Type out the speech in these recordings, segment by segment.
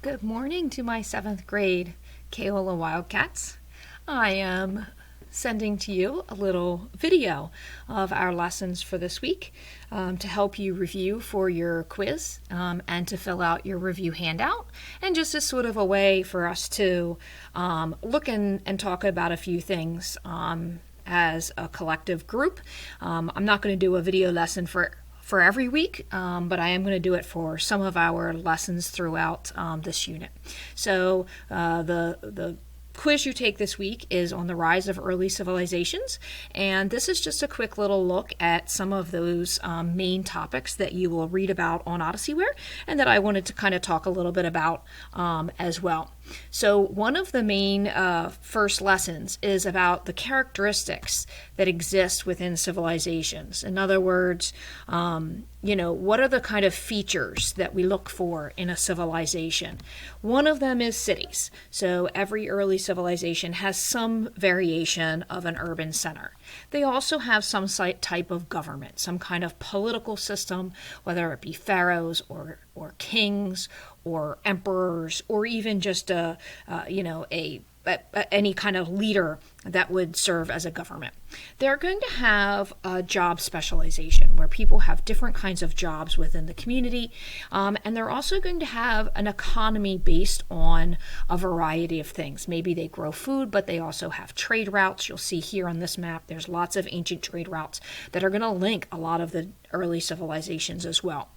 Good morning to my 7th grade Keola Wildcats. I am sending to you a little video of our lessons for this week to help you review for your quiz and to fill out your review handout, and just as sort of a way for us to look and talk about a few things as a collective group. I'm not going to do a video lesson for every week, but I am going to do it for some of our lessons throughout this unit. So the quiz you take this week is on the rise of early civilizations, and this is just a quick little look at some of those main topics that you will read about on Odysseyware and that I wanted to kind of talk a little bit about as well. So one of the main first lessons is about the characteristics that exist within civilizations. In other words, what are the kind of features that we look for in a civilization? One of them is cities. So every early civilization has some variation of an urban center. They also have some type of government, some kind of political system, whether it be pharaohs or kings or emperors, or even just any kind of leader that would serve as a government. They're going to have a job specialization where people have different kinds of jobs within the community, and they're also going to have an economy based on a variety of things. Maybe they grow food, but they also have trade routes. You'll see here on this map, there's lots of ancient trade routes that are going to link a lot of the early civilizations as well.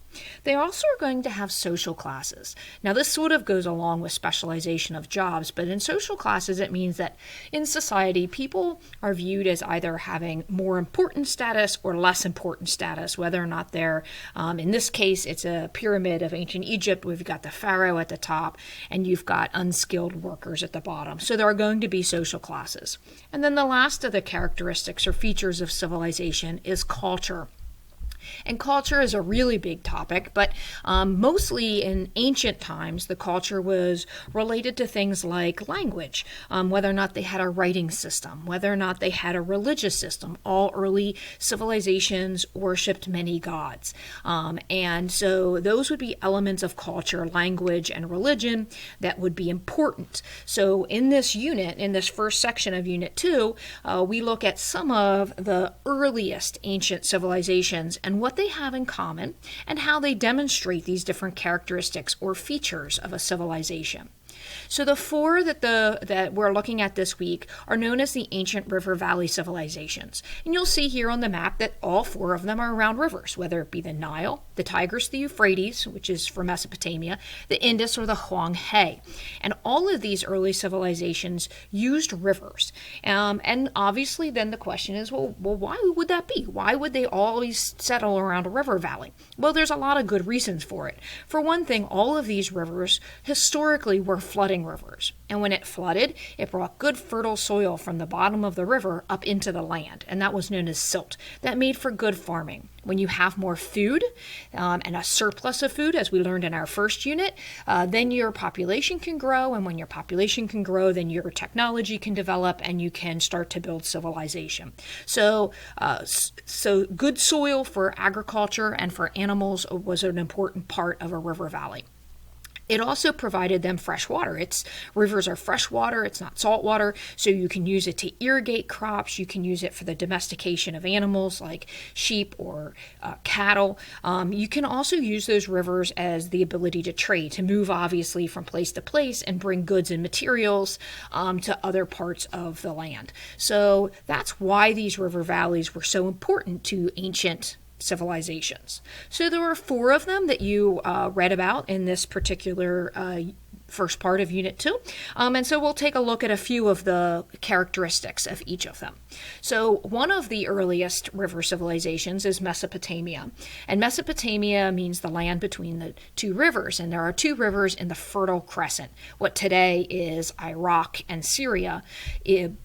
They also are going to have social classes. Now, this sort of goes along with specialization of jobs, but in social classes, it means that in society, people are viewed as either having more important status or less important status, whether or not they're, in this case, it's a pyramid of ancient Egypt. We've got the pharaoh at the top, and you've got unskilled workers at the bottom. So there are going to be social classes. And then the last of the characteristics or features of civilization is culture. And culture is a really big topic, but mostly in ancient times, the culture was related to things like language, whether or not they had a writing system, whether or not they had a religious system. All early civilizations worshipped many gods. And so those would be elements of culture, language, and religion that would be important. So in this unit, in this first section of Unit 2, we look at some of the earliest ancient civilizations and what they have in common, and how they demonstrate these different characteristics or features of a civilization. So the four that we're looking at this week are known as the ancient river valley civilizations. And you'll see here on the map that all four of them are around rivers, whether it be the Nile, the Tigris, the Euphrates, which is for Mesopotamia, the Indus, or the Huang-He. And all of these early civilizations used rivers. And obviously then the question is, well, why would that be? Why would they always settle around a river valley? Well, there's a lot of good reasons for it. For one thing, all of these rivers historically were flooding rivers. And when it flooded, it brought good fertile soil from the bottom of the river up into the land. And that was known as silt. That made for good farming. When you have more food and a surplus of food, as we learned in our first unit, then your population can grow. And when your population can grow, then your technology can develop and you can start to build civilization. So good soil for agriculture and for animals was an important part of a river valley. It also provided them fresh water. Rivers are fresh water, it's not salt water, so you can use it to irrigate crops, you can use it for the domestication of animals like sheep or cattle. You can also use those rivers as the ability to trade, to move obviously from place to place and bring goods and materials to other parts of the land. So that's why these river valleys were so important to ancient civilizations. So there were four of them that you read about in this particular first part of Unit 2. And so we'll take a look at a few of the characteristics of each of them. So one of the earliest river civilizations is Mesopotamia. And Mesopotamia means the land between the two rivers. And there are two rivers in the Fertile Crescent. What today is Iraq and Syria,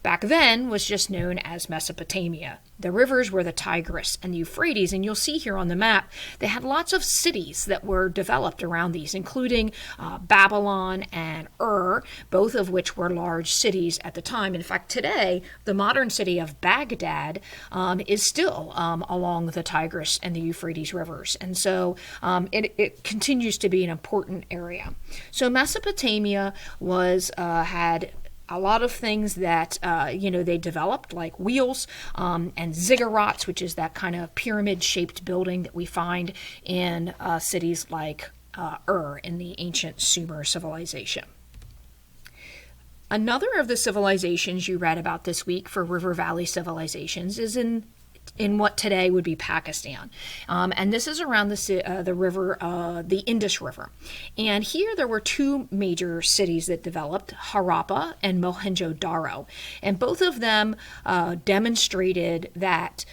back then was just known as Mesopotamia. The rivers were the Tigris and the Euphrates, and you'll see here on the map, they had lots of cities that were developed around these, including Babylon and Ur, both of which were large cities at the time. In fact, today, the modern city of Baghdad is still along the Tigris and the Euphrates rivers, and so it continues to be an important area. So Mesopotamia had a lot of things that, they developed, like wheels and ziggurats, which is that kind of pyramid-shaped building that we find in cities like Ur in the ancient Sumer civilization. Another of the civilizations you read about this week for river valley civilizations is in what today would be Pakistan. And this is around the river, the Indus River. And here there were two major cities that developed, Harappa and Mohenjo-Daro. And both of them demonstrated that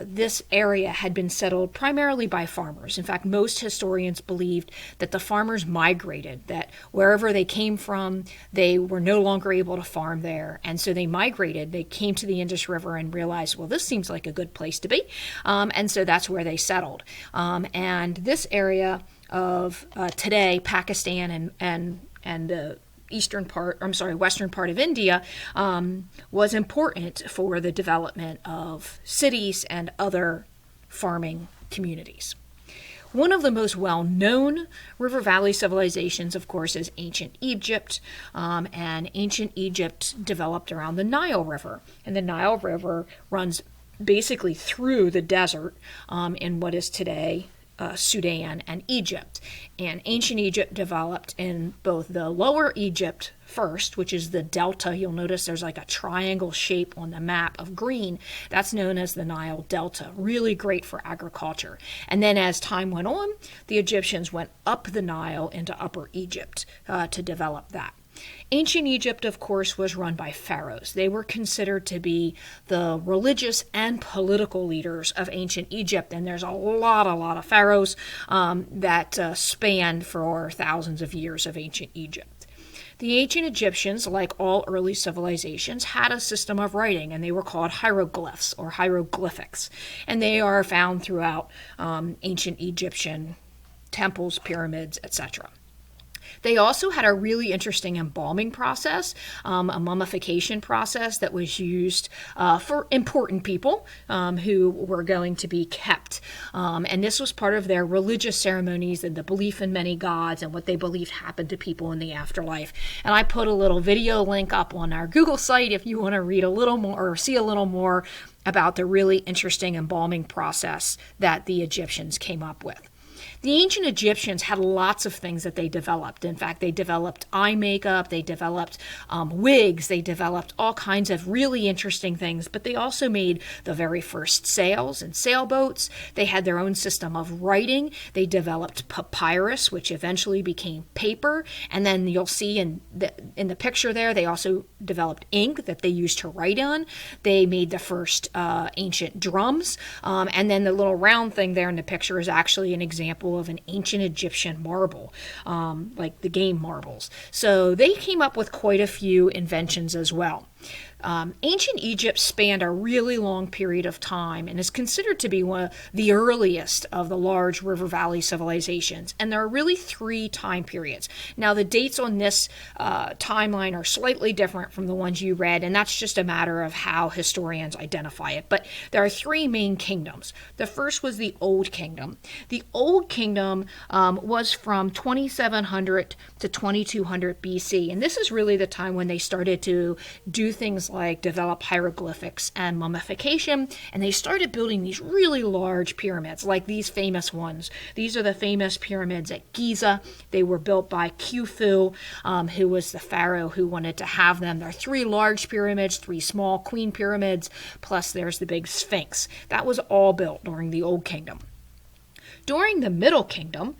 this area had been settled primarily by farmers. In fact, most historians believed that the farmers migrated, that wherever they came from, they were no longer able to farm there. And so they migrated. They came to the Indus River and realized, well, this seems like a good place to be. And so that's where they settled. And this area of today, Pakistan and the western part of India, was important for the development of cities and other farming communities. One of the most well-known river valley civilizations, of course, is ancient Egypt. And ancient Egypt developed around the Nile River. And the Nile River runs basically through the desert in what is today Sudan and Egypt. And ancient Egypt developed in both the lower Egypt first, which is the delta. You'll notice there's like a triangle shape on the map of green. That's known as the Nile Delta. Really great for agriculture. And then as time went on, the Egyptians went up the Nile into Upper Egypt to develop that. Ancient Egypt, of course, was run by pharaohs. They were considered to be the religious and political leaders of ancient Egypt, and there's a lot of pharaohs that spanned for thousands of years of ancient Egypt. The ancient Egyptians, like all early civilizations, had a system of writing, and they were called hieroglyphs or hieroglyphics, and they are found throughout ancient Egyptian temples, pyramids, etc. They also had a really interesting embalming process, a mummification process that was used for important people who were going to be kept. And this was part of their religious ceremonies and the belief in many gods and what they believed happened to people in the afterlife. And I put a little video link up on our Google site if you want to read a little more or see a little more about the really interesting embalming process that the Egyptians came up with. The ancient Egyptians had lots of things that they developed. In fact, they developed eye makeup, they developed wigs, they developed all kinds of really interesting things, but they also made the very first sails and sailboats. They had their own system of writing. They developed papyrus, which eventually became paper. And then you'll see in the picture there, they also developed ink that they used to write on. They made the first ancient drums. And then the little round thing there in the picture is actually an example of an ancient Egyptian marble, like the game marbles. So they came up with quite a few inventions as well. Ancient Egypt spanned a really long period of time and is considered to be one of the earliest of the large river valley civilizations. And there are really three time periods. Now, the dates on this timeline are slightly different from the ones you read, and that's just a matter of how historians identify it. But there are three main kingdoms. The first was the Old Kingdom. The Old Kingdom was from 2700 to 2200 BC, and this is really the time when they started to do things like develop hieroglyphics and mummification, and they started building these really large pyramids, like these famous ones. These are the famous pyramids at Giza. They were built by Khufu, who was the pharaoh who wanted to have them. There are three large pyramids, three small queen pyramids, plus there's the big Sphinx. That was all built during the Old Kingdom. During the Middle Kingdom,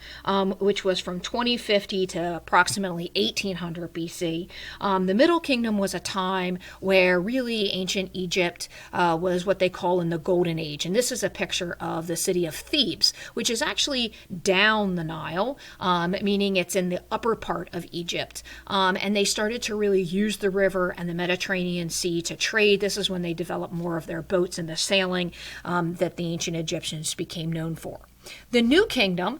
which was from 2050 to approximately 1800 BC, the Middle Kingdom was a time where really ancient Egypt was what they call in the Golden Age. And this is a picture of the city of Thebes, which is actually down the Nile, meaning it's in the upper part of Egypt. And they started to really use the river and the Mediterranean Sea to trade. This is when they developed more of their boats and the sailing that the ancient Egyptians became known for. The New Kingdom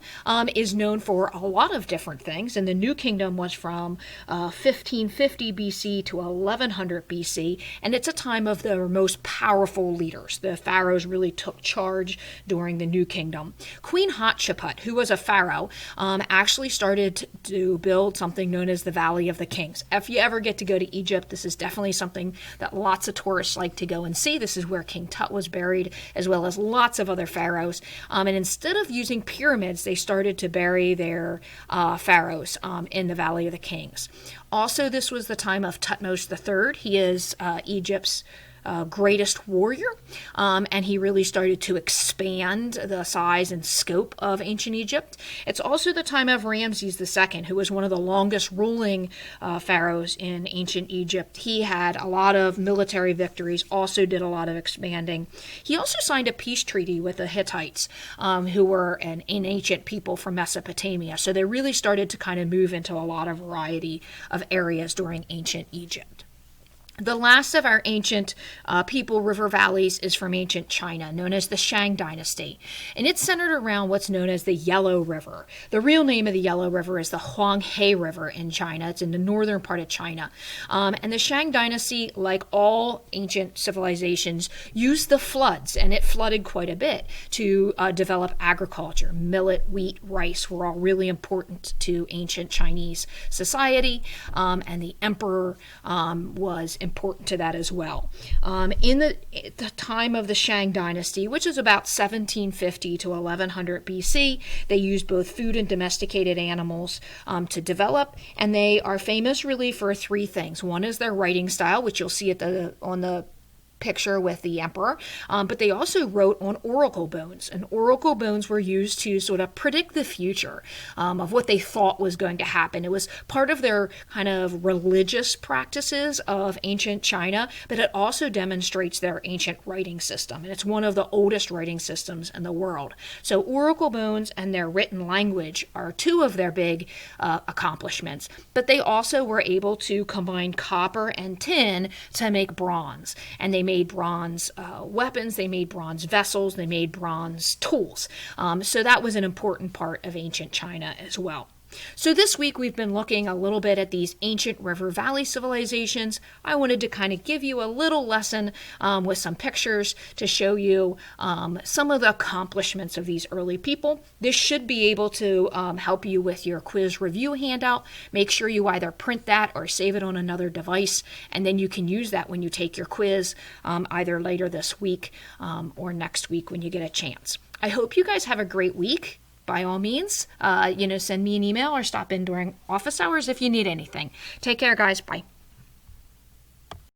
is known for a lot of different things, and the New Kingdom was from 1550 BC to 1100 BC, and it's a time of the most powerful leaders. The pharaohs really took charge during the New Kingdom. Queen Hatshepsut, who was a pharaoh, actually started to build something known as the Valley of the Kings. If you ever get to go to Egypt, this is definitely something that lots of tourists like to go and see. This is where King Tut was buried, as well as lots of other pharaohs. And instead of using pyramids, they started to bury their pharaohs in the Valley of the Kings. Also, this was the time of Thutmose III. He is Egypt's greatest warrior, and he really started to expand the size and scope of ancient Egypt. It's also the time of Ramses II, who was one of the longest ruling pharaohs in ancient Egypt. He had a lot of military victories, also did a lot of expanding. He also signed a peace treaty with the Hittites, who were an ancient people from Mesopotamia. So they really started to kind of move into a lot of variety of areas during ancient Egypt. The last of our ancient people river valleys is from ancient China, known as the Shang Dynasty, and it's centered around what's known as the Yellow River. The real name of the Yellow River is the Huanghe River in China. It's in the northern part of China. And the Shang Dynasty, like all ancient civilizations, used the floods, and it flooded quite a bit, to develop agriculture. Millet, wheat, rice were all really important to ancient Chinese society, and the emperor was important to that as well. In the time of the Shang Dynasty, which is about 1750 to 1100 BC, they used both food and domesticated animals to develop, and they are famous really for three things. One is their writing style, which you'll see on the picture with the emperor, but they also wrote on oracle bones, and oracle bones were used to sort of predict the future of what they thought was going to happen. It was part of their kind of religious practices of ancient China, but it also demonstrates their ancient writing system, and it's one of the oldest writing systems in the world. So oracle bones and their written language are two of their big accomplishments, but they also were able to combine copper and tin to make bronze, and they made bronze weapons, they made bronze vessels, they made bronze tools. So that was an important part of ancient China as well. So this week we've been looking a little bit at these ancient river valley civilizations. I wanted to kind of give you a little lesson with some pictures to show you some of the accomplishments of these early people. This should be able to help you with your quiz review handout. Make sure you either print that or save it on another device, and then you can use that when you take your quiz either later this week or next week when you get a chance. I hope you guys have a great week. By all means, send me an email or stop in during office hours if you need anything. Take care, guys. Bye.